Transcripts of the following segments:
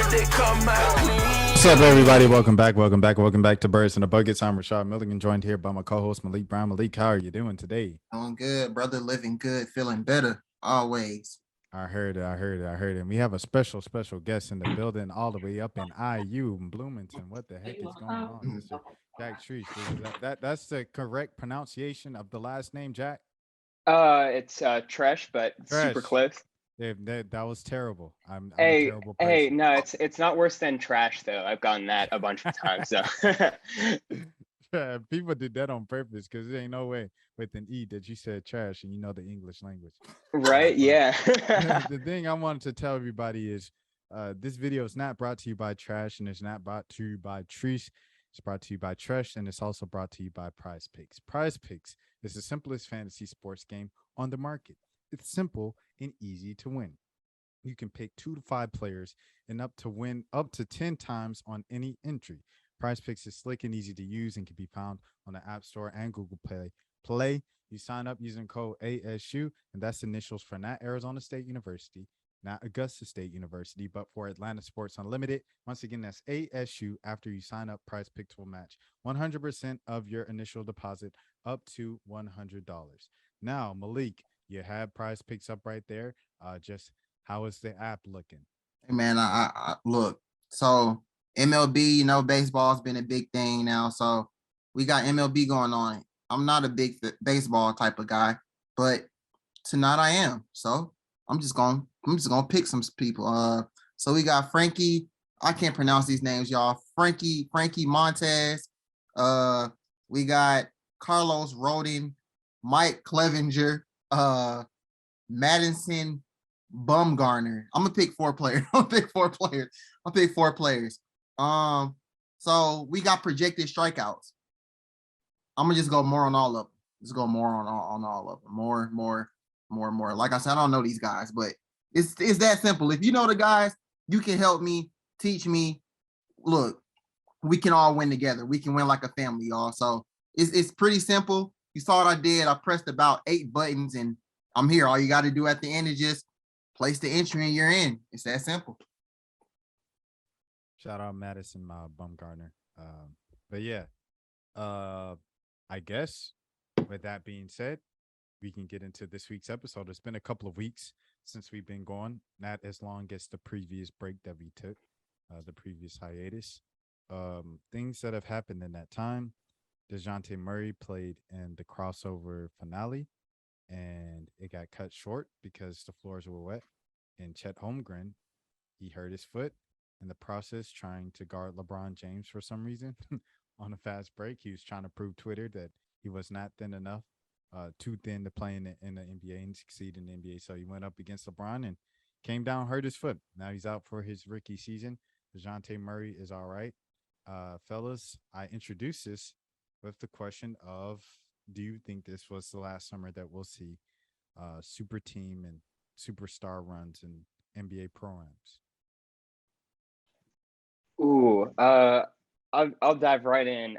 they come out clean. What's up, everybody? Welcome back to Birds and the Buckets. I'm Rashad Milligan, joined here by my co-host Malik Brown. Malik, how are you doing today? Doing good, brother. Living good, feeling better always. I heard it. And we have a special guest in the building, all the way up in IU in Bloomington. What the heck is going on, Mr. Jack Trees? That's the correct pronunciation of the last name, Jack? It's Tresh, but super Tresh. close. That was terrible. I'm a Hey, terrible person. hey, no, it's not worse than trash though. I've gotten that a bunch of times. So Yeah, people did that on purpose because there ain't no way with an E that you said trash and you know the English language. right, yeah. The thing I wanted to tell everybody is this video is not brought to you by Trash and it's not brought to you by Trees. It's brought to you by Tresh and it's also brought to you by Prize Picks. Prize Picks is the simplest fantasy sports game on the market. It's simple and easy to win. You can pick 2 to 5 players and win up to 10 times on any entry. Prize Picks is slick and easy to use and can be found on the App Store and Google Play. You sign up using code ASU, and that's initials for not Arizona State University, not Augusta State University, but for Atlanta Sports Unlimited. Once again, that's ASU. After you sign up, Prize Picks will match 100% of your initial deposit up to $100. Now, Malik, you have Prize Picks up right there. Just how is the app looking? Hey man, I look. So MLB, baseball's been a big thing now. So we got MLB going on. I'm not a big baseball type of guy, but tonight I am. So I'm just gonna pick some people. So we got Frankie. I can't pronounce these names, y'all. Frankie Montez. We got Carlos Rodin, Mike Clevenger, Madison Bumgarner. I'm gonna pick 4 players. I'll pick 4 players. So we got projected strikeouts. I'm gonna just go more on all of them. Just go more on all of them. More. Like I said, I don't know these guys, but it's that simple. If you know the guys, you can help me, teach me. Look, we can all win together. We can win like a family, y'all. So it's pretty simple. You saw what I did. I pressed about 8 buttons and I'm here. All you got to do at the end is just place the entry and you're in. It's that simple. Shout out Madison Bumgarner. But yeah, I guess with that being said, we can get into this week's episode. It's been a couple of weeks since we've been going, not as long as the previous break that we took, the previous hiatus. Things that have happened in that time. Dejounte Murray played in the crossover finale, and it got cut short because the floors were wet. And Chet Holmgren, he hurt his foot in the process trying to guard LeBron James for some reason on a fast break. He was trying to prove Twitter that he was not thin enough, too thin to play in the NBA and succeed in the NBA. So he went up against LeBron and came down, hurt his foot. Now he's out for his rookie season. Dejounte Murray is all right. Fellas, I introduced this with the question of, do you think this was the last summer that we'll see super team and superstar runs in NBA Pro-Ams? Ooh, I'll dive right in.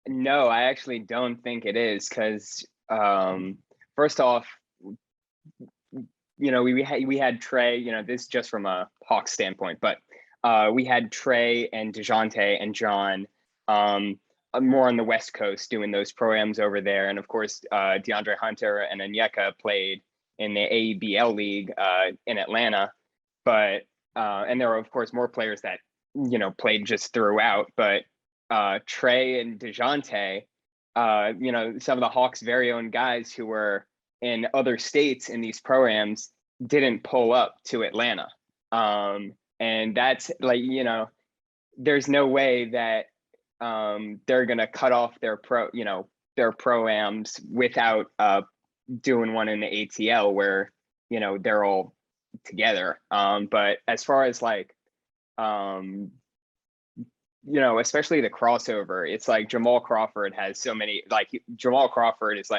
No, I actually don't think it is because first off, we had Trae. This is just from a Hawks standpoint, but we had Trae and Dejounte and John more on the West Coast doing those Pro-Ams over there, and of course DeAndre Hunter and Onyeka played in the AEBL league in Atlanta, but and there were of course more players that played just throughout, but Trae and Dejounte, some of the Hawks' very own guys who were in other states in these Pro-Ams didn't pull up to Atlanta. And that's there's no way that they're going to cut off their Pro-Ams without doing one in the ATL where, they're all together. But as far as especially the crossover, it's like Jamal Crawford has so many, Jamal Crawford is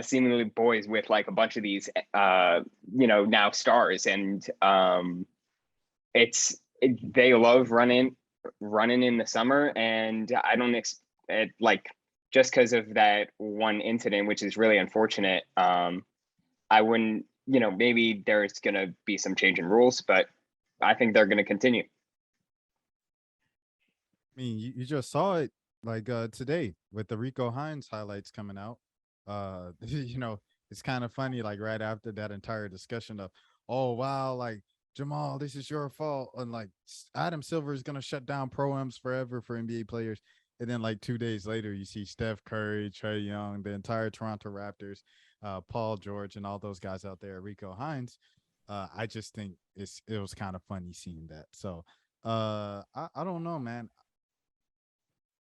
seemingly boys with a bunch of these, now stars. And they love running in the summer. And I don't expect just because of that one incident, which is really unfortunate. I wouldn't, maybe there's going to be some change in rules, but I think they're going to continue. I mean, you just saw it like today with the Rico Hines highlights coming out. It's kind of funny, like right after that entire discussion of, oh wow, like Jamal, this is your fault. And like Adam Silver is gonna shut down Pro-Ams forever for NBA players. And then like 2 days later, you see Steph Curry, Trae Young, the entire Toronto Raptors, Paul George, and all those guys out there, Rico Hines. I just think it was kind of funny seeing that. So I don't know, man.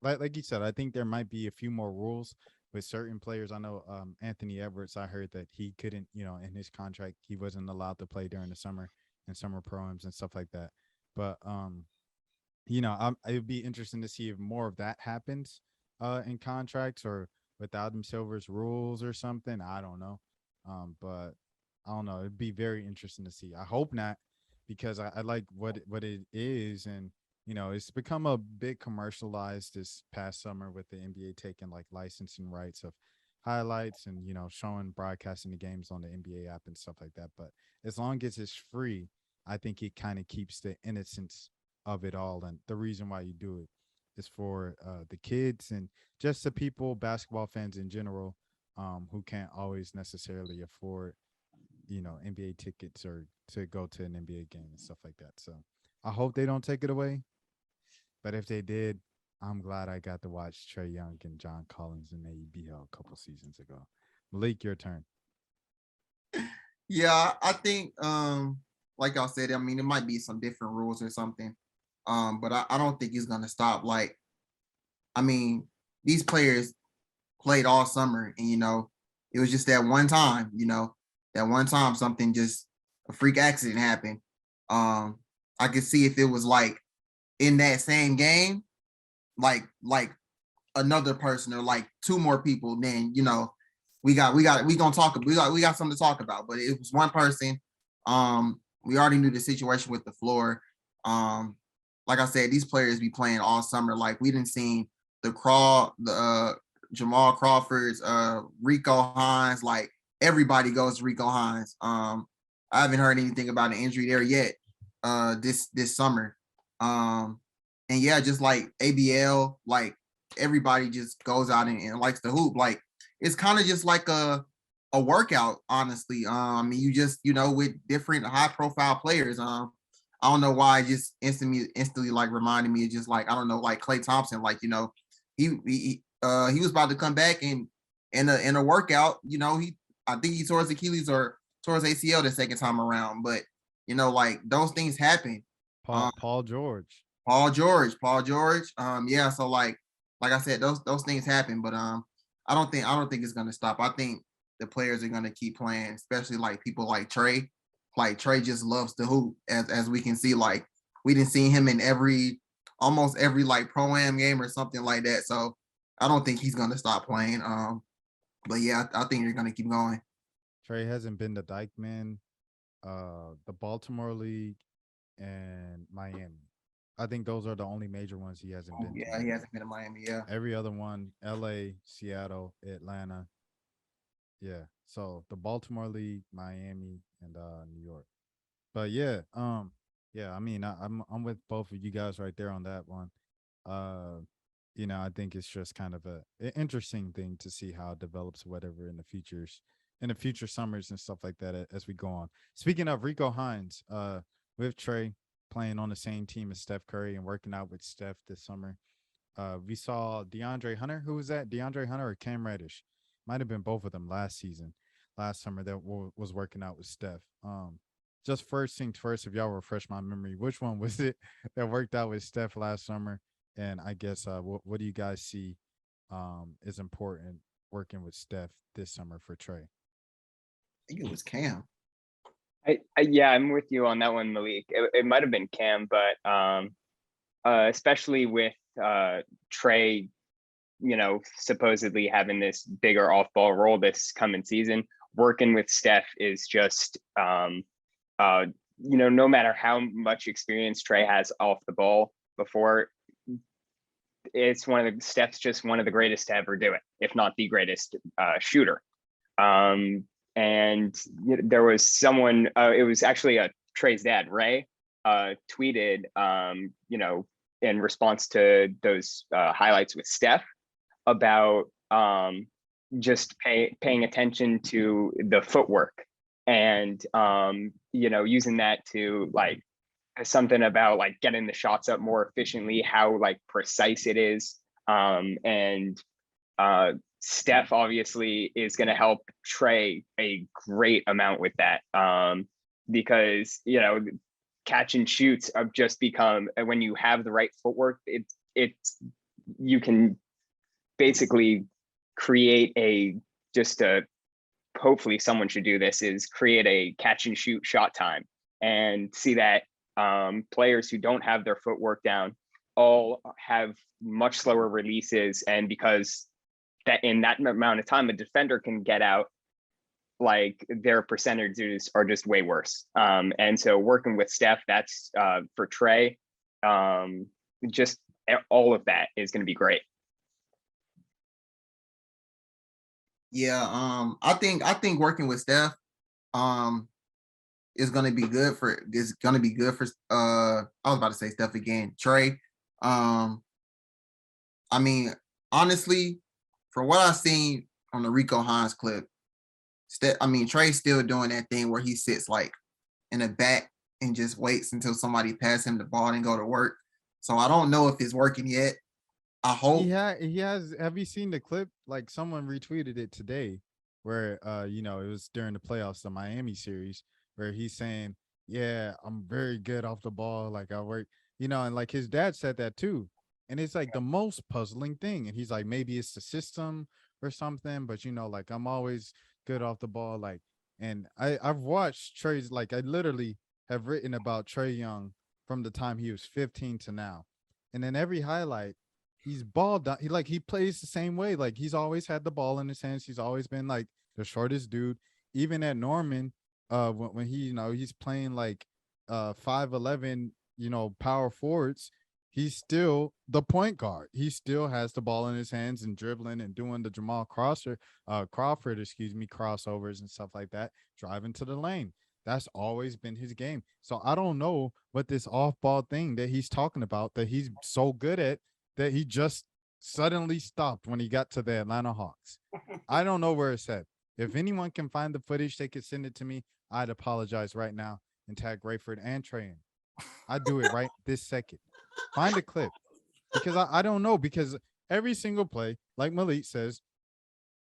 Like you said, I think there might be a few more rules with certain players. I know Anthony Edwards, I heard that he couldn't, in his contract, he wasn't allowed to play during the summer and summer programs and stuff like that. But it would be interesting to see if more of that happens in contracts or with Adam Silver's rules or something. I don't know. But I don't know. It'd be very interesting to see. I hope not, because I like what it is, and it's become a bit commercialized this past summer with the NBA taking like licensing rights of highlights and showing broadcasting the games on the NBA app and stuff like that. But as long as it's free, I think it kind of keeps the innocence of it all. And the reason why you do it is for the kids and just the people, basketball fans in general, who can't always necessarily afford NBA tickets or to go to an NBA game and stuff like that. So I hope they don't take it away. But if they did, I'm glad I got to watch Trae Young and John Collins in ABL a couple seasons ago. Malik, your turn. Yeah, I think like y'all said, I mean, it might be some different rules or something. But I don't think he's gonna stop. Like, I mean, these players played all summer, and it was just that one time, that one time something just a freak accident happened. I could see if it was like in that same game, like another person or like two more people, then we gonna talk. We got something to talk about. But it was one person. We already knew the situation with the floor. Like I said, these players be playing all summer. Like we didn't see Jamal Crawford's, Rico Hines. Like everybody goes to Rico Hines. I haven't heard anything about an injury there yet. This summer. And yeah, just like ABL, like everybody just goes out and likes to hoop. Like it's kind of just like a workout, honestly. I mean, you just with different high profile players. I don't know why it just instantly like reminded me of just like I don't know, like Klay Thompson. Like he was about to come back in a workout. I think he tore his Achilles or tore his ACL the second time around. But like those things happen. Paul George. Paul George. Yeah. So like I said, those things happen, but I don't think it's gonna stop. I think the players are gonna keep playing, especially like people like Trae. Like Trae just loves to hoop, as we can see. Like we didn't see him in almost every like Pro-Am game or something like that. So I don't think he's gonna stop playing. But yeah, I think you're gonna keep going. Trae hasn't been to Dykeman, the Baltimore League, and Miami. I think those are the only major ones he hasn't been Yeah, to. he hasn't been to Miami. Yeah. Every other one, LA, Seattle, Atlanta. Yeah. So the Baltimore League, Miami, and New York. But yeah, I mean, I'm with both of you guys right there on that one. Uh, I think it's just kind of an interesting thing to see how it develops, whatever in the future summers and stuff like that as we go on. Speaking of Rico Hines, with Trae playing on the same team as Steph Curry and working out with Steph this summer, we saw DeAndre Hunter. Who was that? DeAndre Hunter or Cam Reddish? Might have been both of them last summer that was working out with Steph. Just first things first, if y'all refresh my memory, which one was it that worked out with Steph last summer? And I guess what do you guys see is important working with Steph this summer for Trae? I think it was Cam. Yeah, I'm with you on that one, Malik. It might have been Cam, but especially with Trae, supposedly having this bigger off-ball role this coming season, working with Steph is just, no matter how much experience Trae has off the ball before, it's Steph's just one of the greatest to ever do it, if not the greatest shooter. And there was someone, it was actually Trae's dad, Ray, tweeted, in response to those highlights with Steph about just paying attention to the footwork and using that to like something about like getting the shots up more efficiently, how like precise it is. And Steph obviously is going to help Trae a great amount with that, because catch and shoots have just become, when you have the right footwork, it's you can basically create hopefully someone should do this, is create a catch and shoot shot time, and see that players who don't have their footwork down all have much slower releases, and because that in that amount of time a defender can get out, like their percentages are just way worse. And so working with Steph, that's for Trae, just all of that is going to be great. Yeah, I think working with Steph is gonna be good for I was about to say Steph again, Trae. I mean, honestly, for what I've seen on the Rico Hines clip, Trae's still doing that thing where he sits like in the back and just waits until somebody passes him the ball and go to work. So I don't know if it's working yet. I hope. He has. Have you seen the clip? Like someone retweeted it today, where it was during the playoffs, the Miami series, where he's saying, "Yeah, I'm very good off the ball. Like I work, and like his dad said that too. And it's like the most puzzling thing. And he's like, maybe it's the system or something, but like I'm always good off the ball. Like, and I've watched Trae's, like I literally have written about Trae Young from the time he was 15 to now, and then every highlight. He's ball down. He plays the same way. Like he's always had the ball in his hands. He's always been like the shortest dude. Even at Norman, when he, he's playing like 5'11, power forwards, he's still the point guard. He still has the ball in his hands and dribbling and doing the Crawford, crossovers and stuff like that, driving to the lane. That's always been his game. So I don't know what this off-ball thing that he's talking about that he's so good at, that he just suddenly stopped when he got to the Atlanta Hawks. I don't know where it's at. If anyone can find the footage, they could send it to me. I'd apologize right now and tag Rayford and Trae. I'd do it right this second. Find a clip, because I don't know, because every single play, like Malik says,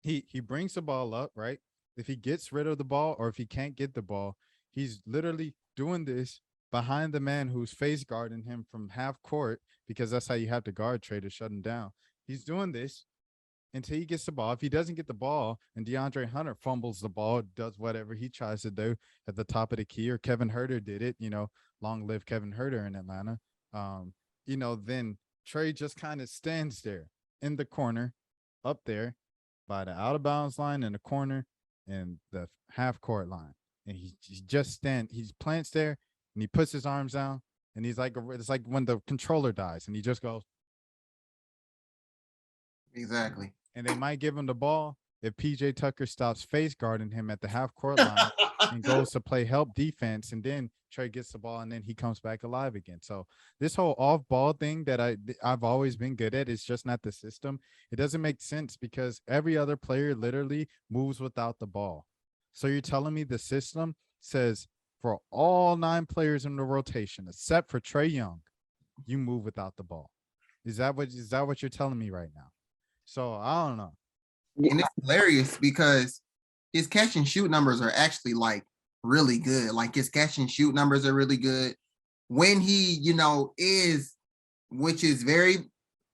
he brings the ball up, right? If he gets rid of the ball or if he can't get the ball, he's literally doing this behind the man who's face guarding him from half court, because that's how you have to guard Trae to shut him down. He's doing this until he gets the ball. If he doesn't get the ball and DeAndre Hunter fumbles the ball, does whatever he tries to do at the top of the key, or Kevin Huerter did it, long live Kevin Huerter in Atlanta. Then Trae just kind of stands there in the corner up there by the out of bounds line in the corner and the half court line. And he just he's plants there and he puts his arms down and he's like, it's like when the controller dies and he just goes. Exactly. And they might give him the ball if PJ Tucker stops face guarding him at the half court line and goes to play help defense, and then Trae gets the ball and then he comes back alive again. So this whole off ball thing that I've always been good at is just not the system. It doesn't make sense because every other player literally moves without the ball. So you're telling me the system says for all 9 players in the rotation, except for Trae Young, you move without the ball. Is that what you're telling me right now? So I don't know. And it's hilarious because his catch and shoot numbers are actually like really good. Like his catch and shoot numbers are really good when he, which is very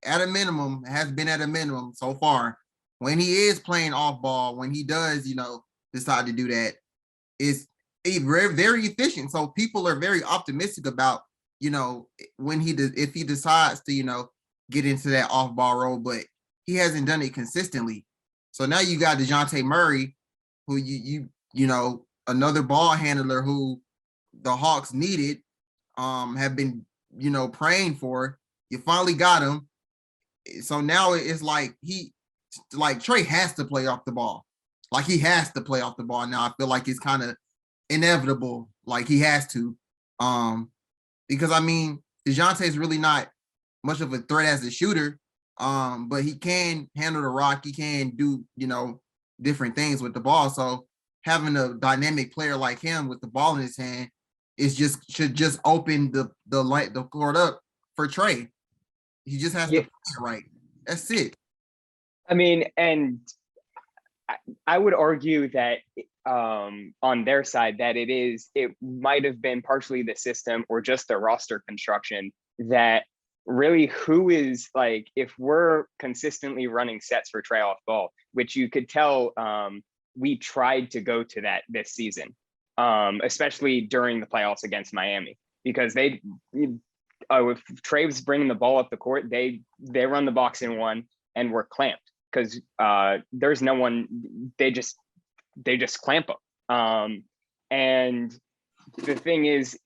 at a minimum, has been at a minimum so far. When he is playing off ball, when he does, decide to do that, it's very, very efficient. So people are very optimistic about, when if he decides to, get into that off ball role, but he hasn't done it consistently. So now you got Dejounte Murray, who another ball handler who the Hawks needed, have been, praying for. You finally got him. So now it's like Trae has to play off the ball. Like he has to play off the ball now. I feel like it's kind of inevitable. Like he has to. because I mean, Dejounte is really not much of a threat as a shooter. But he can handle the rock. He can do, different things with the ball. So having a dynamic player like him with the ball in his hand should just open the court up for Trae. He just has to Yeah, play it right. That's it. I mean, and I would argue that on their side that it might have been partially the system or just the roster construction that really who is like, if we're consistently running sets for Trae off ball, which you could tell we tried to go to that this season, especially during the playoffs against Miami, because if Trae was bringing the ball up the court, they run the box in one and we're clamped because there's no one. They just clamp them. And the thing is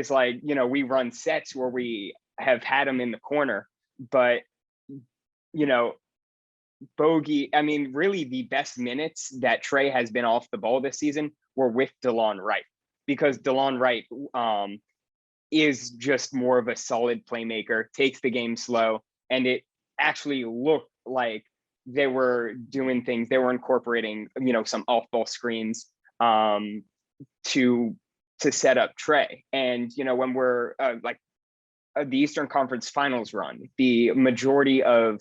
like, we run sets where we have had them in the corner, but Bogey, I mean, really the best minutes that Trae has been off the ball this season were with DeLon Wright, because DeLon Wright is just more of a solid playmaker, takes the game slow, and it actually looked like they were doing things. They were incorporating, some off-ball screens to set up Trae. And when we're the Eastern Conference Finals run, the majority of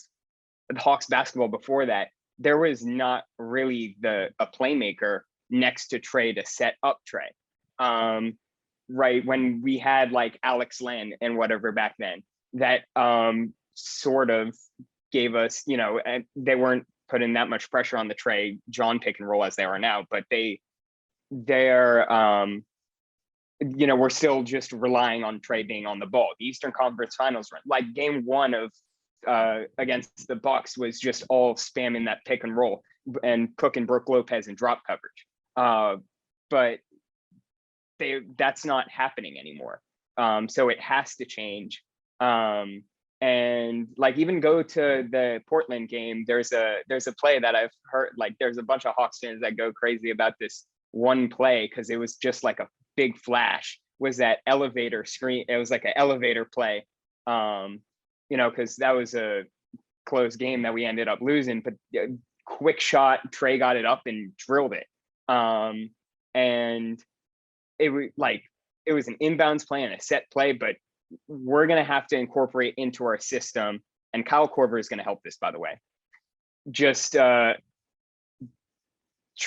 the Hawks basketball before that, there was not really a playmaker next to Trae to set up Trae. Right when we had like Alex Len and whatever back then, that sort of gave us, and they weren't putting that much pressure on the Trae John pick and roll as they are now, but they're we're still just relying on Trae being on the ball. The Eastern Conference Finals run, like game one of against the Bucks, was just all spamming that pick and roll and cooking Brook Lopez in drop coverage. But that's not happening anymore. So it has to change. And like, even go to the Portland game, there's a play that I've heard, like there's a bunch of Hawks fans that go crazy about this one play because it was just like a big flash, was that elevator screen. It was like an elevator play, because that was a close game that we ended up losing, but quick shot, Trae got it up and drilled it. And it was an inbounds play and a set play, but we're going to have to incorporate into our system. And Kyle Korver is going to help this, by the way. Just Trae,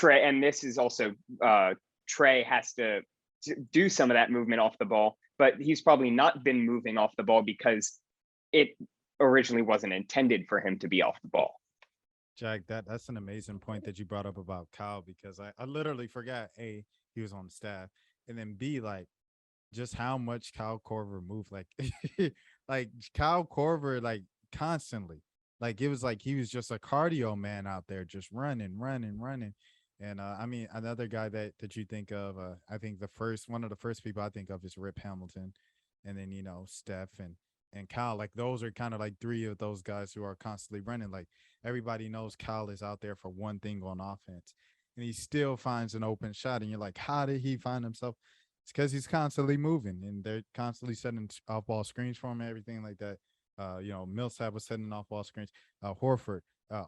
and this is also Trae has to do some of that movement off the ball, but he's probably not been moving off the ball because it originally wasn't intended for him to be off the ball. Jack, that's an amazing point that you brought up about Kyle, because I literally forgot, A, he was on the staff, and then B, like, just how much Kyle Korver moved. Like, like Kyle Korver, like, constantly. Like, it was like he was just a cardio man out there, just running. And I mean, another guy that you think of, I think one of the first people I think of is Rip Hamilton, and then Steph and Kyle. Like, those are kind of like three of those guys who are constantly running. Like, everybody knows Kyle is out there for one thing on offense, and he still finds an open shot. And you're like, how did he find himself? It's because he's constantly moving, and they're constantly setting off ball screens for him, everything like that. Millsap was setting off ball screens, Horford,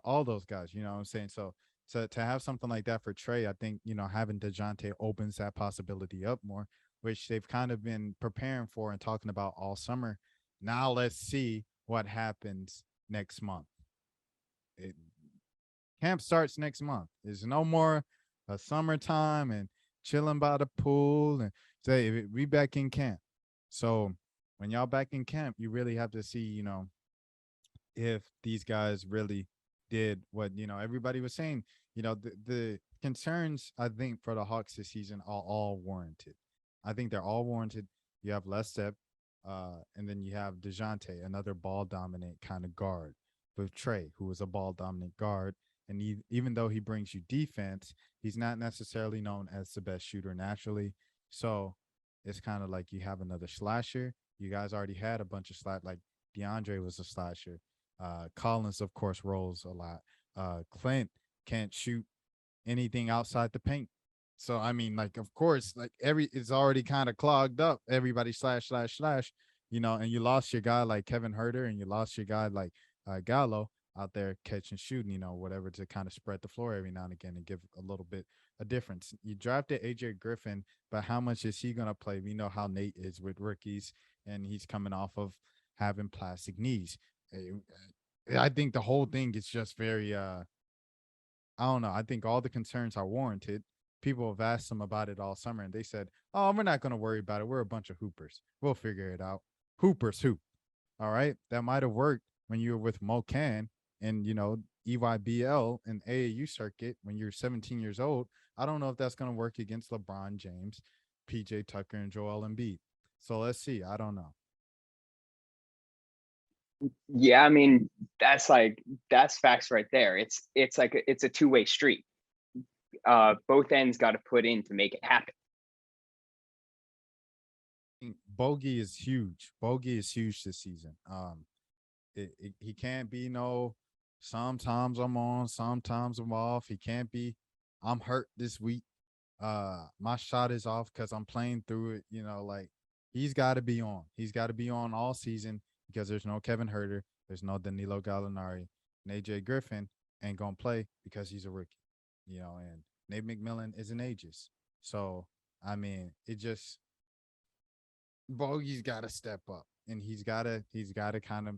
all those guys. You know what I'm saying? So to have something like that for Trae, I think having Dejounte opens that possibility up more, which they've kind of been preparing for and talking about all summer. Now let's see what happens next month. Camp starts next month. There's no more summertime and chilling by the pool and say we back in camp. So when y'all back in camp, you really have to see, if these guys really did what everybody was saying. The concerns, I think, for the Hawks this season are all warranted. I think they're all warranted. You have less depth, and then you have Dejounte, another ball dominant kind of guard, with Trae, who is a ball dominant guard. And even though he brings you defense, he's not necessarily known as the best shooter naturally. So it's kind of like you have another slasher. You guys already had a bunch of like DeAndre was a slasher. Collins, of course, rolls a lot. Clint can't shoot anything outside the paint. So I mean, like, of course, like it's already kind of clogged up. Everybody slash, and you lost your guy like Kevin Herter, and you lost your guy like Gallo out there catching, shooting, whatever, to kind of spread the floor every now and again and give a little bit a difference. You drafted AJ Griffin, but how much is he gonna play? We know how Nate is with rookies, and he's coming off of having plastic knees. I think the whole thing is just very I don't know. I think all the concerns are warranted. People have asked them about it all summer, and they said, "Oh, we're not going to worry about it. We're a bunch of hoopers. We'll figure it out." Hoopers hoop. All right, that might have worked when you were with Mo Can and EYBL and AAU circuit when you're 17 years old. I don't know if that's going to work against LeBron James, PJ Tucker, and Joel Embiid. So let's see. I don't know. Yeah, I mean, that's facts right there. It's like it's a two-way street. Both ends got to put in to make it happen. Bogey is huge. Bogey is huge this season. He can't be sometimes I'm on, sometimes I'm off. He can't be I'm hurt this week. My shot is off because I'm playing through it. Like, he's got to be on. He's got to be on all season because there's no Kevin Herter, there's no Danilo Gallinari, and AJ Griffin ain't gonna play because he's a rookie. And Nate McMillan isn't ages. So I mean, it just Bogey's got to step up, and he's got to kind of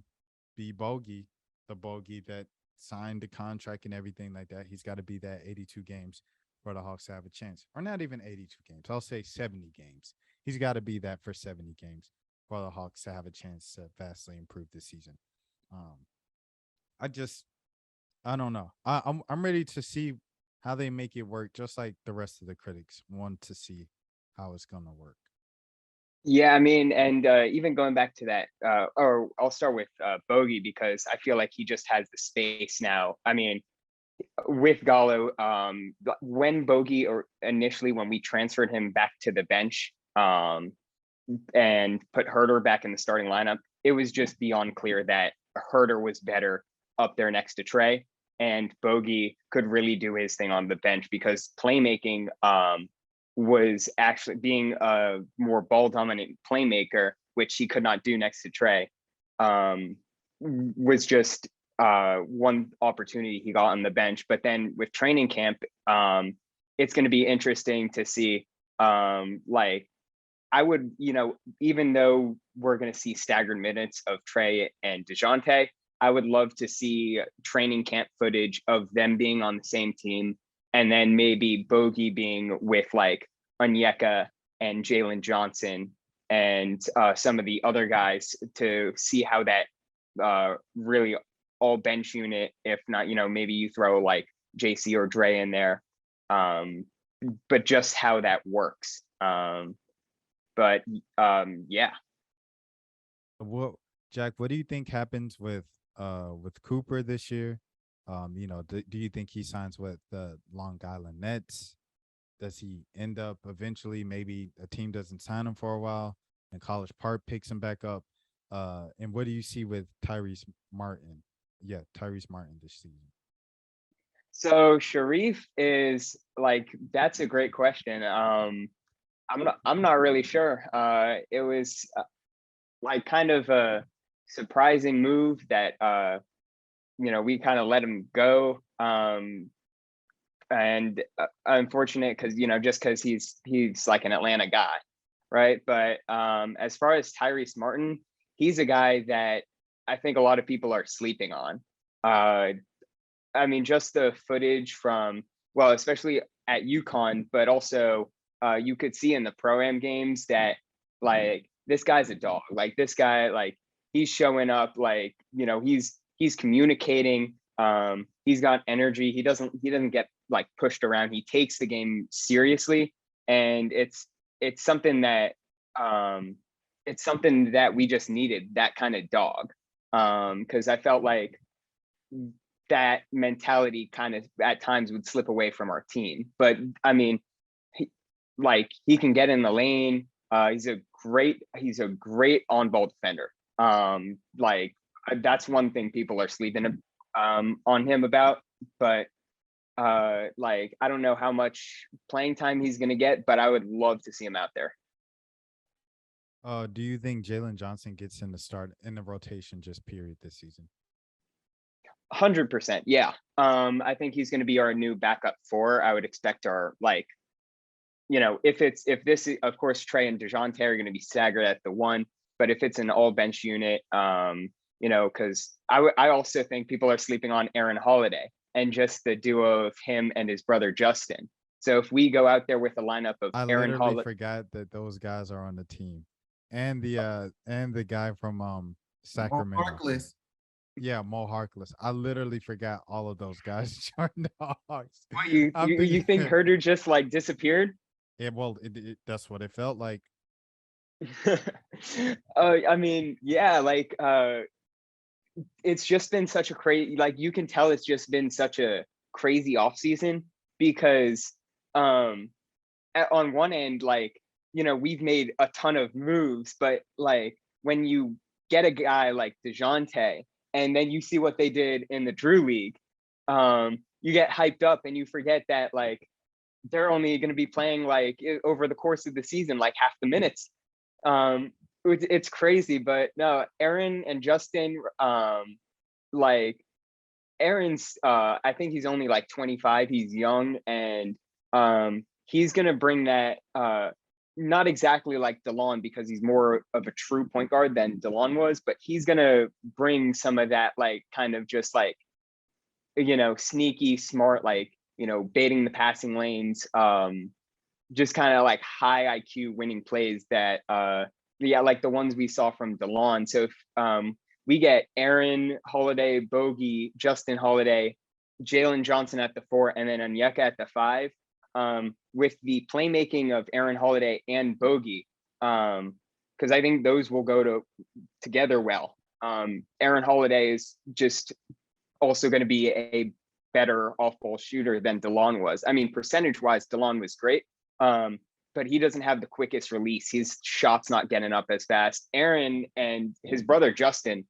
be the Bogey that signed the contract and everything like that. He's got to be that 82 games for the Hawks to have a chance, or not even 82 games. I'll say 70 games. He's got to be that for 70 games for the Hawks to have a chance to vastly improve this season. I don't know. I'm ready to see how they make it work, just like the rest of the critics want to see how it's gonna work. Yeah, I mean, and even going back to that, or I'll start with Bogey because I feel like he just has the space now. I mean, with Gallo, when Bogey or initially when we transferred him back to the bench and put Herter back in the starting lineup, it was just beyond clear that Herter was better up there next to Trae, and Bogey could really do his thing on the bench because playmaking was actually being a more ball dominant playmaker, which he could not do next to Trae, was just one opportunity he got on the bench. But then with training camp, it's going to be interesting to see. Like, I would, even though we're going to see staggered minutes of Trae and Dejounte, I would love to see training camp footage of them being on the same team, and then maybe Bogey being with like Onyeka and Jalen Johnson and some of the other guys to see how that really all bench unit, if not, maybe you throw like JC or Dre in there, but just how that works. Yeah. Jack, what do you think happens with Cooper this year? Do you think he signs with the Long Island Nets? Does he end up eventually, maybe a team doesn't sign him for a while and College Park picks him back up? And what do you see with Tyrese Martin? Yeah, Tyrese Martin this season. So Sharif is like, that's a great question. I'm not really sure. It was like kind of a surprising move that we kind of let him go. And unfortunate because just because he's like an Atlanta guy, right? But as far as Tyrese Martin, he's a guy that I think a lot of people are sleeping on. I mean, just the footage from, well, especially at UConn, but also you could see in the Pro-Am games that like this guy's a dog. Like this guy, like he's showing up, like he's communicating. He's got energy. He doesn't get like pushed around. He takes the game seriously, and it's something that we just needed, that kind of dog. Because I felt like that mentality kind of at times would slip away from our team. But I mean, he can get in the lane. He's a great on-ball defender. Like that's one thing people are sleeping on him about. But Like, I don't know how much playing time he's going to get, but I would love to see him out there. Do you think Jalen Johnson gets in the start in the rotation just period this season? 100%. Yeah. I think he's going to be our new backup 4. I would expect our, like, if this is, of course, Trae and Dejounte are going to be staggered at the 1, but if it's an all bench unit, because I also think people are sleeping on Aaron Holiday and just the duo of him and his brother Justin. So if we go out there with a lineup of I Aaron literally Holiday, forgot that those guys are on the team, and the guy from Mo Sacramento. Harkless. Yeah, Mo Harkless. I literally forgot all of those guys joined the Hawks. what, you I'm you, you think thinking, Herder just like disappeared? well, that's what it felt like. I mean, yeah, like it's just been such a crazy, like, you can tell it's just been such a crazy off season because on one end, like, we've made a ton of moves, but like when you get a guy like Dejounte and then you see what they did in the Drew League, you get hyped up and you forget that, like, they're only going to be playing, like, over the course of the season, like half the minutes. It's crazy, but no, Aaron and Justin, like, Aaron's, I think he's only like 25. He's young, and he's gonna bring that. Not exactly like DeLon, because he's more of a true point guard than DeLon was, but he's gonna bring some of that, like, kind of just like, sneaky, smart, like, baiting the passing lanes, just kind of like high IQ winning plays that, yeah, like the ones we saw from DeLon. So if we get Aaron Holiday, Bogey, Justin Holiday, Jalen Johnson at the 4, and then Onyeka at the 5, with the playmaking of Aaron Holiday and Bogey, because I think those will go together well. Aaron Holiday is just also going to be a better off-ball shooter than DeLon was. I mean, percentage-wise, DeLon was great, but he doesn't have the quickest release. His shot's not getting up as fast. Aaron and his brother Justin,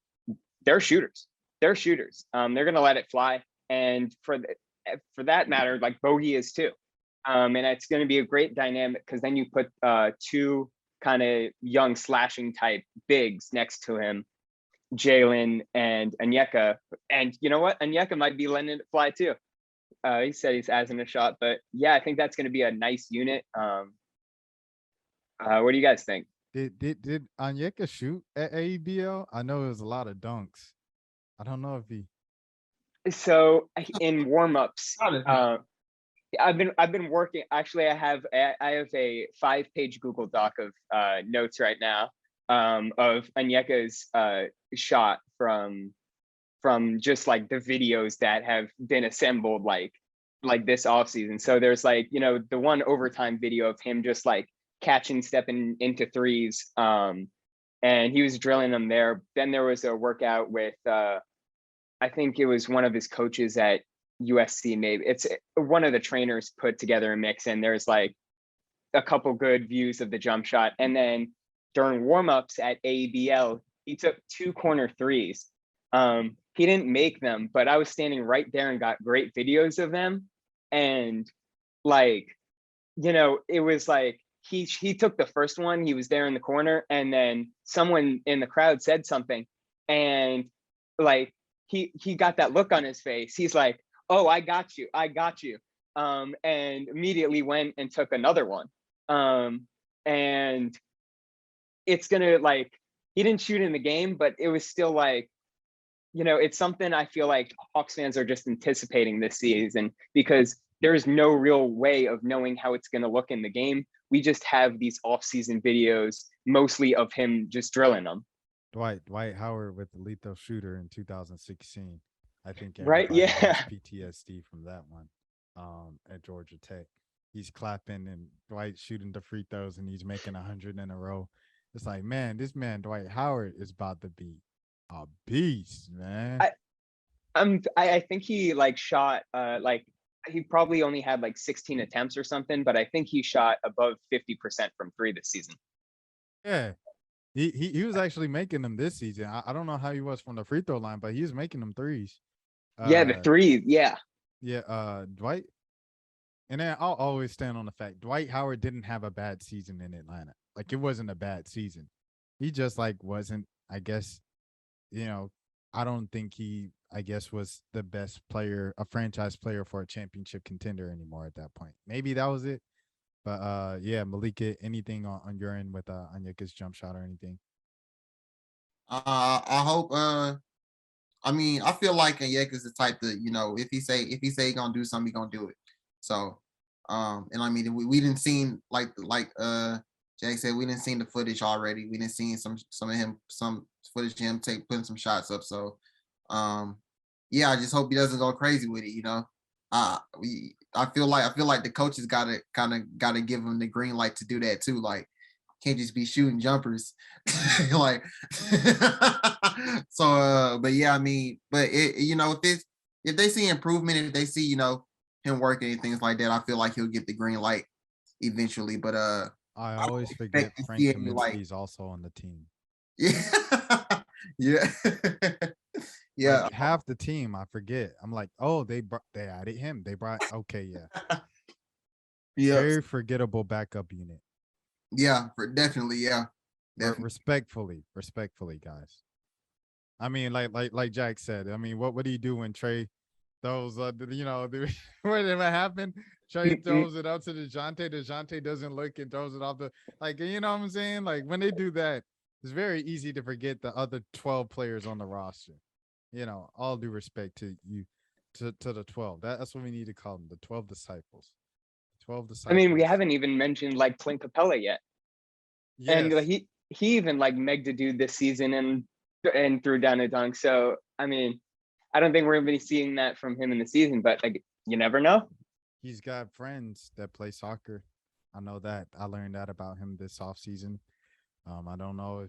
they're shooters. They're shooters. They're going to let it fly. And for that matter, like, Bogey is too. And it's going to be a great dynamic because then you put 2 kind of young slashing type bigs next to him, Jalen and Onyeka. And you know what? Onyeka might be letting it fly too. He said he's as in a shot, but yeah, I think that's going to be a nice unit. What do you guys think? Did Onyeka shoot at AEBL? I know it was a lot of dunks. I don't know if he. So in warmups, I've been working. Actually, I have a 5-page Google Doc of notes right now, of Onyeka's shot from just like the videos that have been assembled like this off season. So there's, like, the one overtime video of him just like catching, stepping into threes, and he was drilling them there. Then there was a workout with I think it was one of his coaches at USC, maybe it's one of the trainers put together a mix, and there's like a couple good views of the jump shot. And then during warmups at AEBL, he took 2 corner threes. He didn't make them, but I was standing right there and got great videos of them. And like, it was like he took the first one, he was there in the corner, and then someone in the crowd said something, and like he got that look on his face. He's like, "Oh, I got you. And immediately went and took another one. And it's gonna, like, he didn't shoot in the game, but it was still like, it's something I feel like Hawks fans are just anticipating this season, because there's no real way of knowing how it's going to look in the game. We just have these off-season videos, mostly of him just drilling them. Dwight Howard with the lethal shooter in 2016. I think Right? everybody Yeah. has PTSD from that one. At Georgia Tech, he's clapping and Dwight shooting the free throws, and he's making 100 in a row. It's like, man, this man Dwight Howard is about to be a beast, man. I think he like shot like, he probably only had like 16 attempts or something, but I think he shot above 50% from 3 this season. Yeah. He was actually making them this season. I don't know how he was from the free throw line, but he was making them threes. Yeah, the 3, yeah. Yeah, Dwight. And then I'll always stand on the fact Dwight Howard didn't have a bad season in Atlanta. Like it wasn't a bad season. He just like wasn't, I guess, you know, I don't think he, I guess, was the best player, a franchise player for a championship contender anymore at that point. Maybe that was it. But yeah, Malika, anything on your end with Anyaka's jump shot or anything? I hope. I mean, I feel like Anyeka is the type that, if he say he gonna do something, he gonna do it. So, and I mean, we didn't seen like Jake said, we didn't seen the footage already. We didn't seen some footage of him putting some shots up. So, yeah, I just hope he doesn't go crazy with it. I feel like the coaches gotta give him the green light to do that too. Like, can't just be shooting jumpers. Like, so but yeah, I mean, but if they see improvement, if they see, him working and things like that, I feel like he'll get the green light eventually. But I I don't always forget expect to Frank see any like Kaminsky's also on the team. yeah. Yeah. Yeah. Like half the team, I forget. I'm like, oh, they added him. They brought okay, yeah. Yeah. Very forgettable backup unit. Yeah, definitely, yeah. Definitely. Respectfully, guys. I mean, like Jack said. I mean, what do you do when Trae throws? What did that happen? Trae throws it out to Dejounte. Dejounte doesn't look and throws it off the like. You know what I'm saying? Like when they do that, it's very easy to forget the other 12 players on the roster. All due respect to you, to the 12. That's what we need to call them, the 12 disciples. 12 I mean, we disciples. haven't even mentioned like Clint Capella yet, and Yes. he even like megged a dude this season and threw down a dunk. So I mean, I don't think we're gonna be seeing that from him in the season, but like you never know. He's got friends that play soccer. I know that. I learned that about him this offseason. I don't know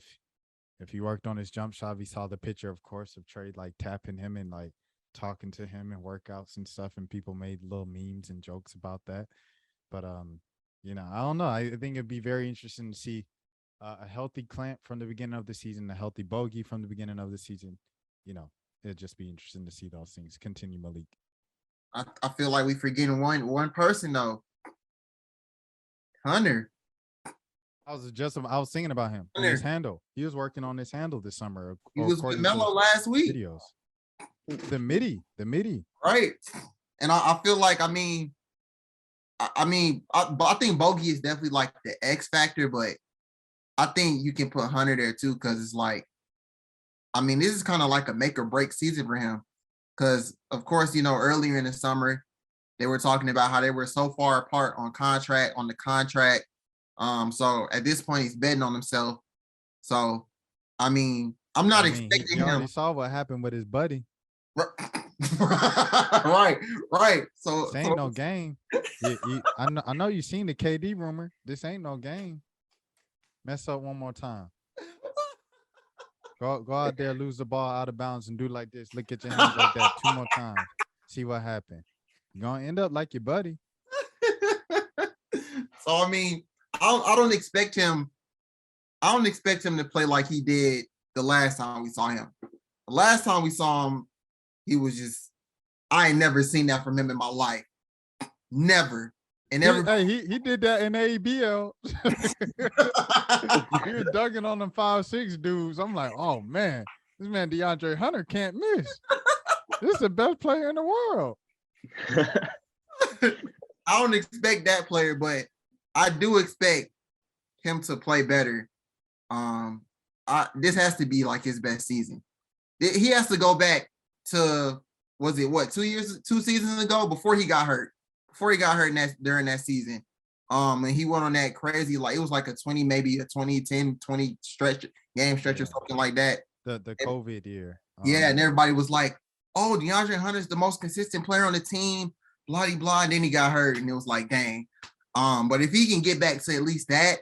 if he worked on his jump shot. We saw the picture, of course, of Trey like tapping him and like talking to him in workouts and stuff, and people made little memes and jokes about that. But I don't know. I think it'd be very interesting to see a healthy Clamp from the beginning of the season, a healthy Bogey from the beginning of the season. It'd just be interesting to see those things continue, Malik. I feel like we forgetting one person though. Hunter. I was thinking about him and his handle. He was working on his handle this summer. He was with according to Melo last week. videos. The MIDI. Right. And I feel like, I think Bogey is definitely like the X factor, but I think you can put Hunter there too, because it's like, this is kind of like a make or break season for him. Because, of course, earlier in the summer, they were talking about how they were so far apart on the contract. So at this point, he's betting on himself. So, I'm not expecting he already him. saw what happened with his buddy. Right. So this ain't no game. I know you seen the KD rumor. This ain't no game. Mess up one more time. Go out there, lose the ball out of bounds, and do like this. Look at your hands like that 2 more times. See what happened. You're gonna end up like your buddy. So I don't expect him. I don't expect him to play like he did the last time we saw him. The last time we saw him, he was just. I ain't never seen that from him in my life. Never. And he did that in ABL. He was dunking on them 5'6" dudes. I'm like, oh man, this man DeAndre Hunter can't miss. This is the best player in the world. I don't expect that player, but I do expect him to play better. This has to be like his best season. He has to go back to, was it what, 2 seasons ago, before he got hurt during that season. And he went on that crazy, like it was like a 20 game stretch or something like that. The COVID year. Yeah, and everybody was like, oh, DeAndre Hunter's the most consistent player on the team, blah, blah, blah. And then he got hurt, and it was like, dang. But if he can get back to at least that,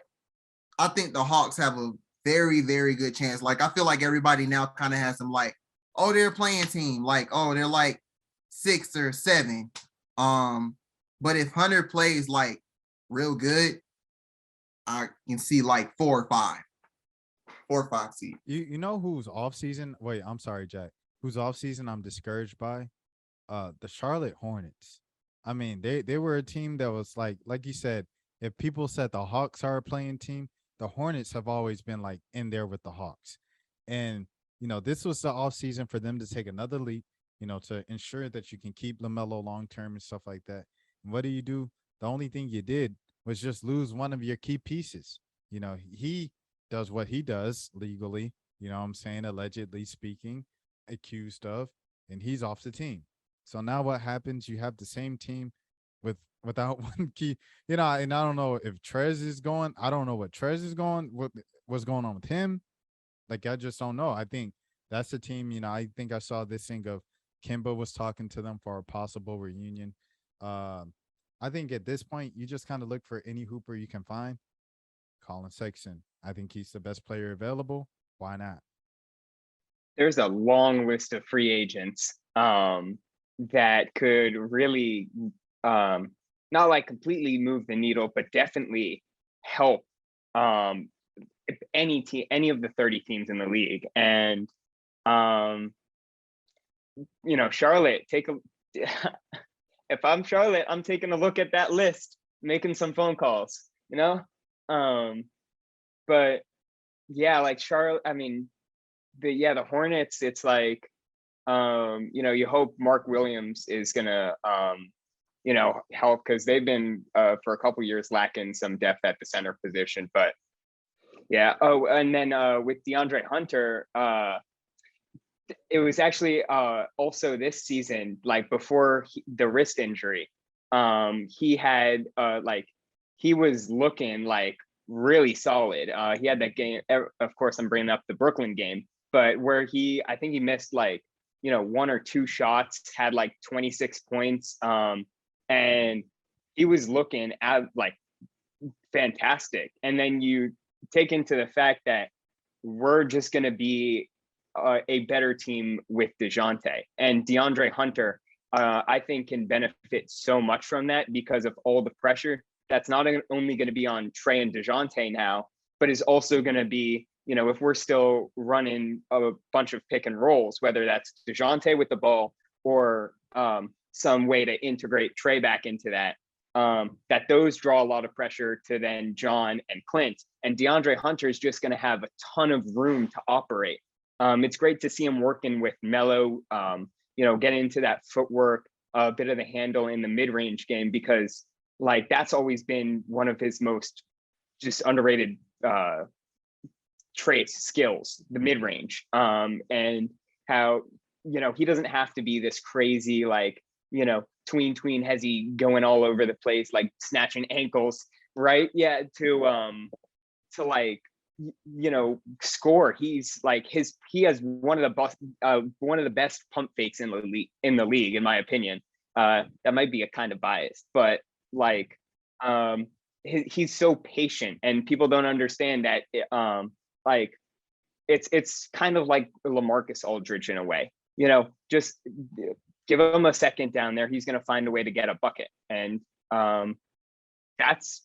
I think the Hawks have a very, very good chance. Like, I feel like everybody now kind of has them like, oh, they're a playing team. Like, oh, they're like 6 or 7. But if Hunter plays like real good, I can see like 4 or 5 seed. You know who's off season? Wait, I'm sorry, Jack. Who's off season? I'm discouraged by the Charlotte Hornets. I mean, they were a team that was like you said, if people said the Hawks are a playing team, the Hornets have always been like in there with the Hawks. And this was the off season for them to take another leap, to ensure that you can keep LaMelo long term and stuff like that. And what do? The only thing you did was just lose one of your key pieces. He does what he does legally, what I'm saying, allegedly speaking, accused of, and he's off the team. So now what happens? You have the same team without one key, and I don't know if Trez is going. I don't know what Trez is going. What's going on with him? Like I just don't know. I think that's the team. I think I saw this thing of Kimba was talking to them for a possible reunion. Um, I think at this point you just kind of look for any hooper you can find. Colin Sexton. I think he's the best player available. Why not? There's a long list of free agents that could really not like completely move the needle, but definitely help any team, any of the 30 teams in the league. And Charlotte, if I'm Charlotte, I'm taking a look at that list, making some phone calls, but yeah, like Charlotte, I mean, the Hornets, it's like, you hope Mark Williams is gonna, help, because they've been for a couple years lacking some depth at the center position. But yeah. Oh, and then with DeAndre Hunter, it was actually also this season, like before the wrist injury, he had he was looking like really solid. He had that game. Of course, I'm bringing up the Brooklyn game, but where I think he missed like one or two shots, had like 26 points, and he was looking at like fantastic. And then you take into the fact that we're just going to be a better team with Dejounte, and DeAndre Hunter, I think, can benefit so much from that because of all the pressure that's not only going to be on Trae and Dejounte now, but is also going to be, if we're still running a bunch of pick and rolls, whether that's Dejounte with the ball or some way to integrate Trae back into that, that those draw a lot of pressure to then John and Clint. And DeAndre Hunter is just going to have a ton of room to operate. It's great to see him working with Melo, getting into that footwork, a bit of the handle in the mid-range game, because like that's always been one of his most just underrated traits, skills, the mid-range, and how he doesn't have to be this crazy like tween hezzy going all over the place, like snatching ankles, right? Yeah, to like score. He's like he has one of the best pump fakes in the league, in my opinion. That might be a kind of bias, but like he's so patient, and people don't understand that. Like it's kind of like LaMarcus Aldridge in a way. Just give him a second down there, he's going to find a way to get a bucket, and that's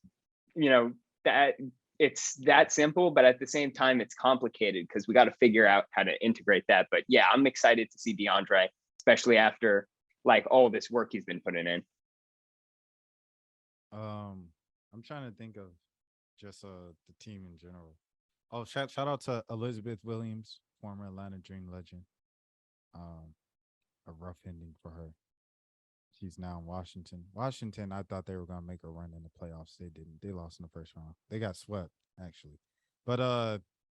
that. It's that simple, but at the same time, it's complicated because we got to figure out how to integrate that. But yeah, I'm excited to see DeAndre, especially after like all this work he's been putting in. I'm trying to think of just the team in general. Oh, shout out to Elizabeth Williams, former Atlanta Dream legend. Um, a rough ending for her. She's now in Washington. Washington, I thought they were gonna make a run in the playoffs. They didn't. They lost in the first round. They got swept, actually. But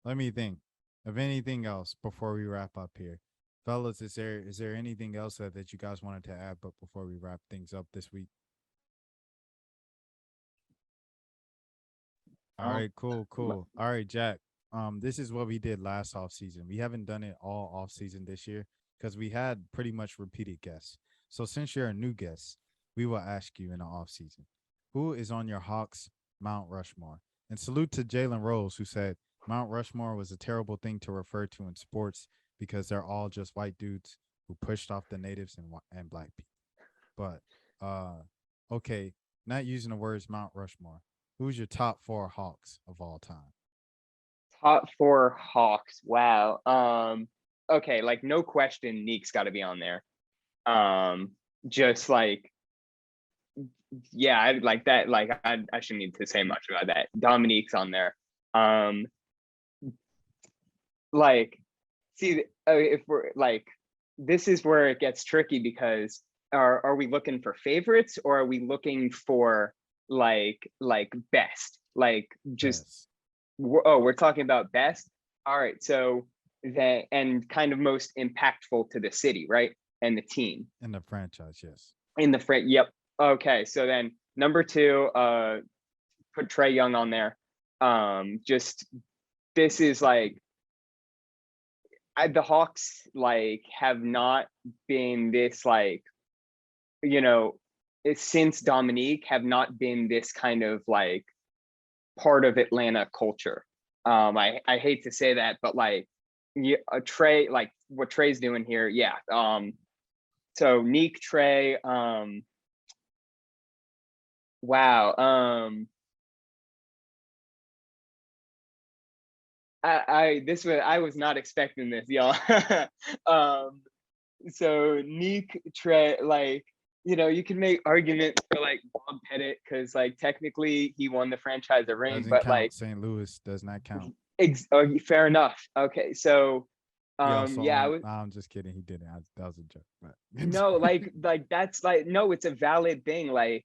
let me think of anything else before we wrap up here. Fellas, is there anything else that you guys wanted to add, but before we wrap things up this week? All right, cool. All right, Jack. This is what we did last off season. We haven't done it all off season this year because we had pretty much repeated guests. So since you're a new guest, we will ask you in the off season, who is on your Hawks Mount Rushmore? And salute to Jalen Rose, who said Mount Rushmore was a terrible thing to refer to in sports because they're all just white dudes who pushed off the natives and black people. But okay, not using the words Mount Rushmore. Who's your top 4 Hawks of all time? Top 4 Hawks. Wow. Okay, like no question, Neek's got to be on there. Just like, yeah, I like that. Like, I shouldn't need to say much about that. Dominique's on there. Like, see, if we're like, this is where it gets tricky because are we looking for favorites or are we looking for like best? Like just Yes. we're talking about best. All right, so that and kind of most impactful to the city, right? And the team In the franchise, yes. in the front. Yep. Okay, so then number 2, put Trae Young on there. Just this is like the Hawks like have not been this like, you know, since Dominique have not been this kind of like part of Atlanta culture. I hate to say that, but like Trae, like what Trae's doing here, yeah. So Neek, Trae, wow. I was not expecting this, y'all. So Neek, Trae, like, you know, you can make arguments for like Bob Pettit because like technically he won the franchise a ring, Doesn't but count. like St. Louis does not count. fair enough. Okay, so He also yeah, owned, I'm just kidding. He didn't. That was a joke. But no, like that's like no, it's a valid thing, like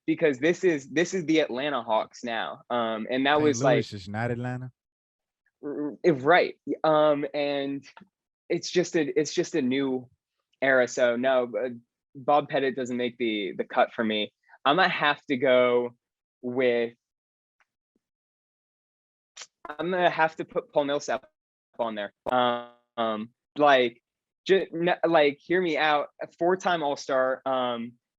because this is the Atlanta Hawks now. And that St. was like Louis is not Atlanta. right. And it's just a new era. So no, Bob Pettit doesn't make the cut for me. I'm gonna have to go with. I'm gonna have to put Paul Millsap on there. Like, just like hear me out. A 4-time All-Star.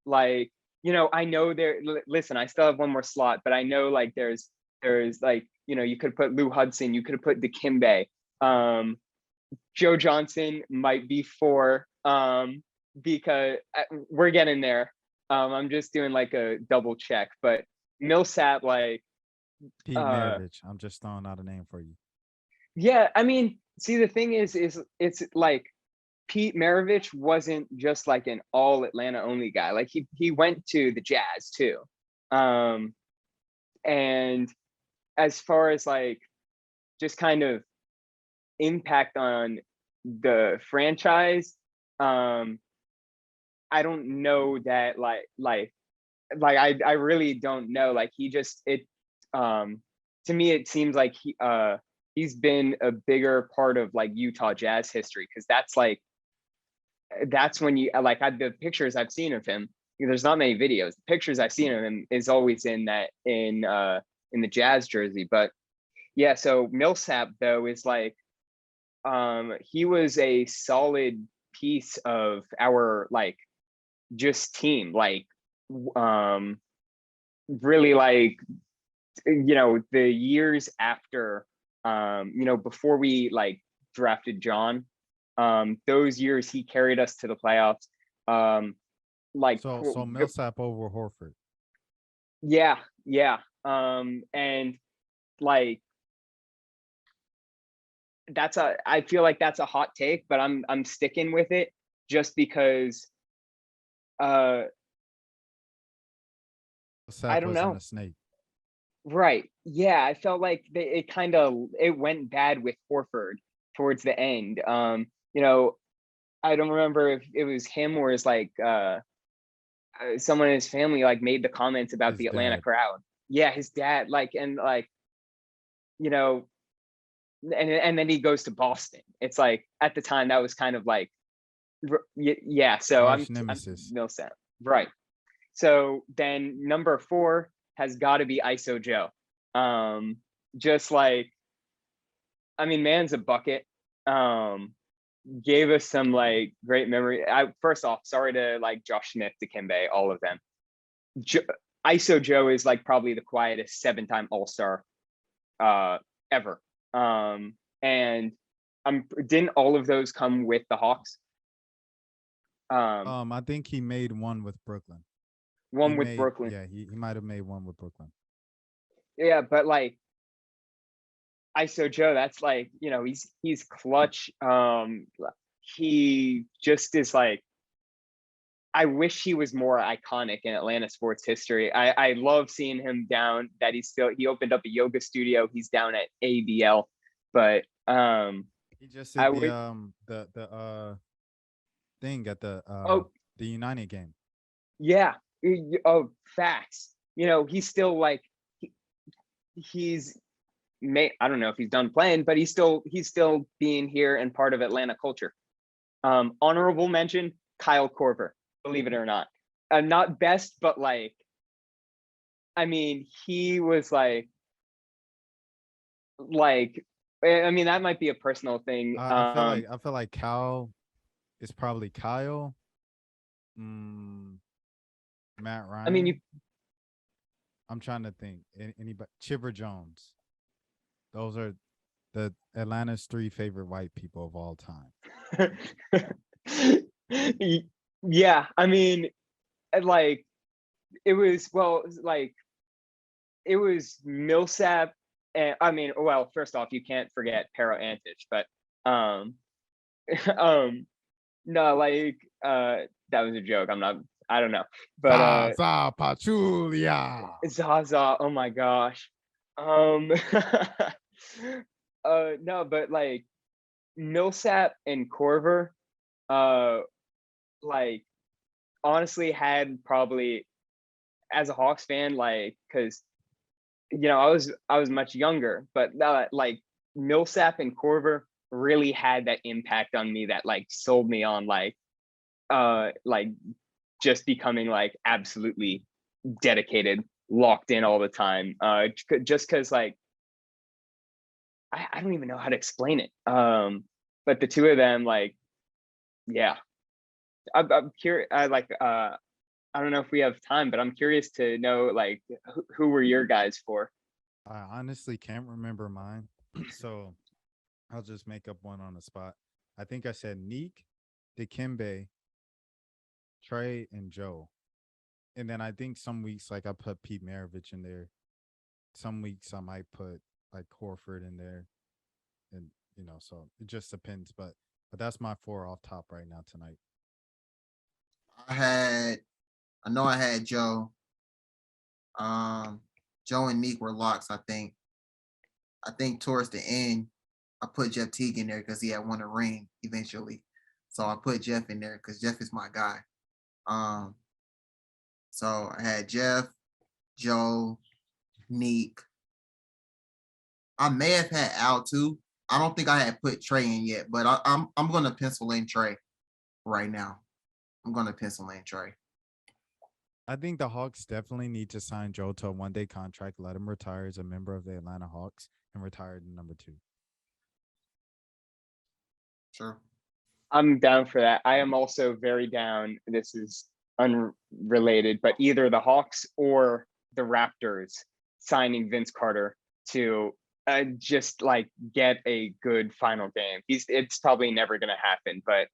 Like, you know, I know there. Listen, I still have one more slot, but I know like there's like, you know, you could put Lou Hudson, you could have put Dikembe. Joe Johnson might be 4, because we're getting there. I'm just doing like a double check, but Millsap, like, Pete Maravich. I'm just throwing out a name for you. yeah, I mean, see, the thing is it's like Pete Maravich wasn't just like an all Atlanta only guy. Like he went to the Jazz too. And as far as like just kind of impact on the franchise, I don't know that I really don't know. Like he just to me it seems like he's been a bigger part of like Utah Jazz history because that's when you like the pictures I've seen of him. There's not many videos. The pictures I've seen of him is always in the Jazz jersey. But yeah, so Millsap though is like he was a solid piece of our like just team, like really like, you know, the years after you know, before we like drafted John, those years he carried us to the playoffs. Like So Millsap over Horford. yeah, and like I feel like that's a hot take, but I'm sticking with it just because I Millsap don't wasn't know. a snake. Right. Yeah, I felt like it went bad with Horford towards the end. You know, I don't remember if it was him or is like someone in his family like made the comments about His the Atlanta dad. crowd. Yeah, his dad, like, and like, you know, and then he goes to Boston. It's like at the time that was kind of like yeah, so Arch I'm nemesis. Millsap. Right. So then number 4 has got to be ISO Joe. Just like, I mean, man's a bucket. Gave us some like great memory. First off, sorry to like Josh Smith, Dikembe, all of them. ISO Joe is like probably the quietest 7-time All-Star ever. And didn't all of those come with the Hawks? I think he made one with Brooklyn. One with Brooklyn. Yeah, he might have made one with Brooklyn. Yeah, but like ISO Joe, that's like, you know, he's clutch. He just is like I wish he was more iconic in Atlanta sports history. I love seeing him down. That he opened up a yoga studio. He's down at ABL, but He just I did would. the thing at Oh the United game. yeah. Oh, facts. You know, he's still like he's I don't know if he's done playing, but he's still being here and part of Atlanta culture. Honorable mention, Kyle Korver, believe it or not. Not best, but like, I mean, he was I mean, that might be a personal thing. I feel like Kyle is probably Kyle. Matt I mean, Ryan. I'm trying to think. Anybody? Chipper Jones. Those are the Atlanta's 3 favorite white people of all time. yeah, I mean, like, it was, well, like, it was Millsap. And I mean, well, first off, you can't forget Pero-Antic, but no, like, that was a joke. I don't know. But Zaza Pachulia. Zaza, oh my gosh. No, but like Millsap and Corver, uh like honestly had probably, as a Hawks fan, like, because I was much younger, but like Millsap and Corver really had that impact on me that like sold me on like just becoming like absolutely dedicated, locked in all the time. Just because like I don't even know how to explain it. But the two of them, like, yeah, I'm curious. I don't know if we have time, but I'm curious to know like who were your guys for? I honestly can't remember mine, so I'll just make up one on the spot. I think I said Neek, Dikembe, Trae, and Joe. And then I think some weeks like I put Pete Maravich in there. Some weeks I might put like Horford in there, and so it just depends. But that's my 4 off top right now tonight. I know I had Joe. Joe and Meek were locks, I think. I think towards the end, I put Jeff Teague in there because he had won a ring eventually. So I put Jeff in there because Jeff is my guy. So I had Jeff, Joe, Meek. I may have had Al too. I don't think I had put Trae in yet, but I'm gonna pencil in Trae right now. I'm gonna pencil in Trae. I think the Hawks definitely need to sign Joe to a 1-day contract, let him retire as a member of the Atlanta Hawks, and retire to number 2. Sure. I'm down for that. I am also very down. This is unrelated, but either the Hawks or the Raptors signing Vince Carter to just like get a good final game. It's probably never going to happen, but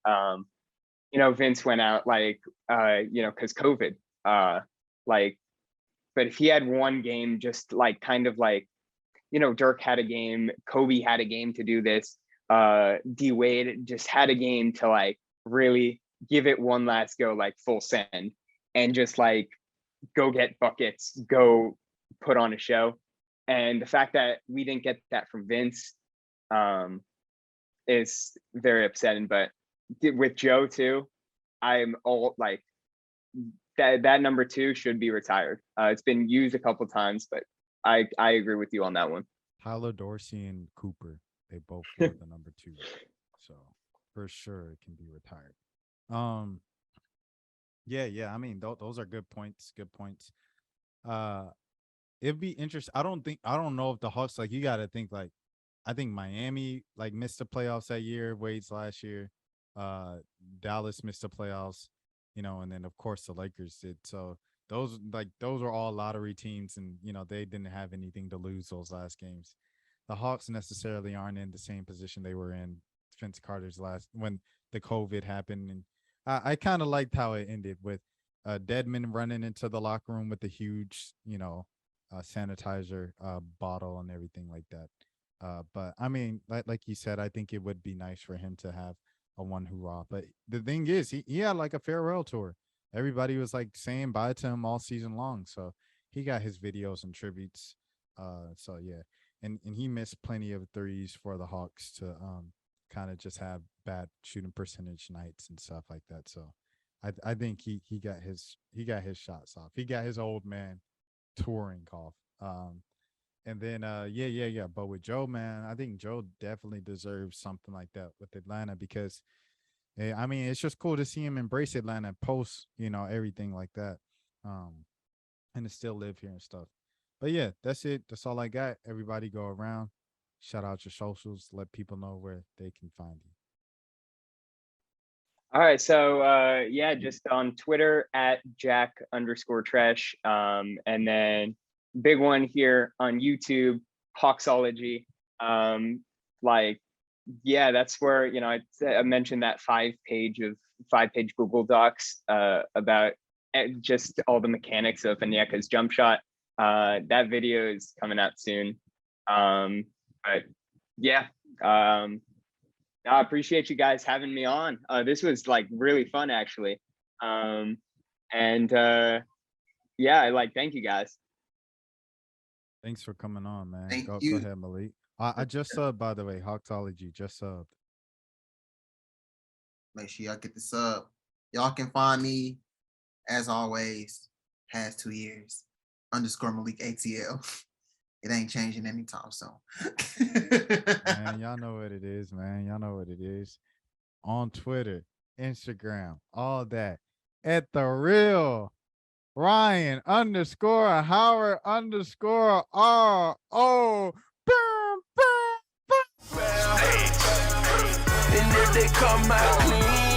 Vince went out like because COVID, like, but if he had one game, just like kind of like, Dirk had a game, Kobe had a game to do this. D Wade just had a game to like really give it one last go, like full send, and just like go get buckets, go put on a show. And the fact that we didn't get that from Vince is very upsetting. But with Joe too, I'm all like that number 2 should be retired. It's been used a couple times, but I agree with you on that one. Tyler Dorsey and Cooper, they both wore the number 2, so for sure it can be retired. Yeah. I mean, those are good points. Good points. It'd be interesting. I don't know if the Hawks, like, you got to think like, I think Miami like missed the playoffs that year. Wade's last year. Dallas missed the playoffs. And then of course the Lakers did. So those are all lottery teams, and they didn't have anything to lose those last games. The Hawks necessarily aren't in the same position they were in Vince Carter's last when the COVID happened, and I kind of liked how it ended with Deadman running into the locker room with the huge sanitizer bottle and everything like that. But I mean, like you said, I think it would be nice for him to have a one hoorah. But the thing is, he had like a farewell tour. everybody was like saying bye to him all season long. So he got his videos and tributes. So yeah, and he missed plenty of threes for the Hawks to kind of just have bad shooting percentage nights and stuff like that. So I think he got his shots off. He got his old man touring off. And then yeah. But with Joe, man, I think Joe definitely deserves something like that with Atlanta because I mean it's just cool to see him embrace Atlanta post, everything like that. And to still live here and stuff. But yeah, that's it. That's all I got. Everybody go around. Shout out your socials. Let people know where they can find you. All right, so yeah, just on Twitter at Jack_Tresh. And then big one here on YouTube, Hawksology. Like, yeah, that's where, I mentioned that 5-page Google Docs about just all the mechanics of Onyeka's jump shot. That video is coming out soon. But yeah, I appreciate you guys having me on. This was like really fun actually. And yeah, thank you guys. Thanks for coming on, man. Thank Go you. ahead, Malik. I just subbed, by the way. Hawksology just subbed. Make sure y'all get the sub. Y'all can find me, as always, past 2 years, _Malik ATL. It ain't changing anytime soon. Man, y'all know what it is, man. Y'all know what it is. On Twitter, Instagram, all that. At the real Ryan _Howard _RO. And if they come out clean.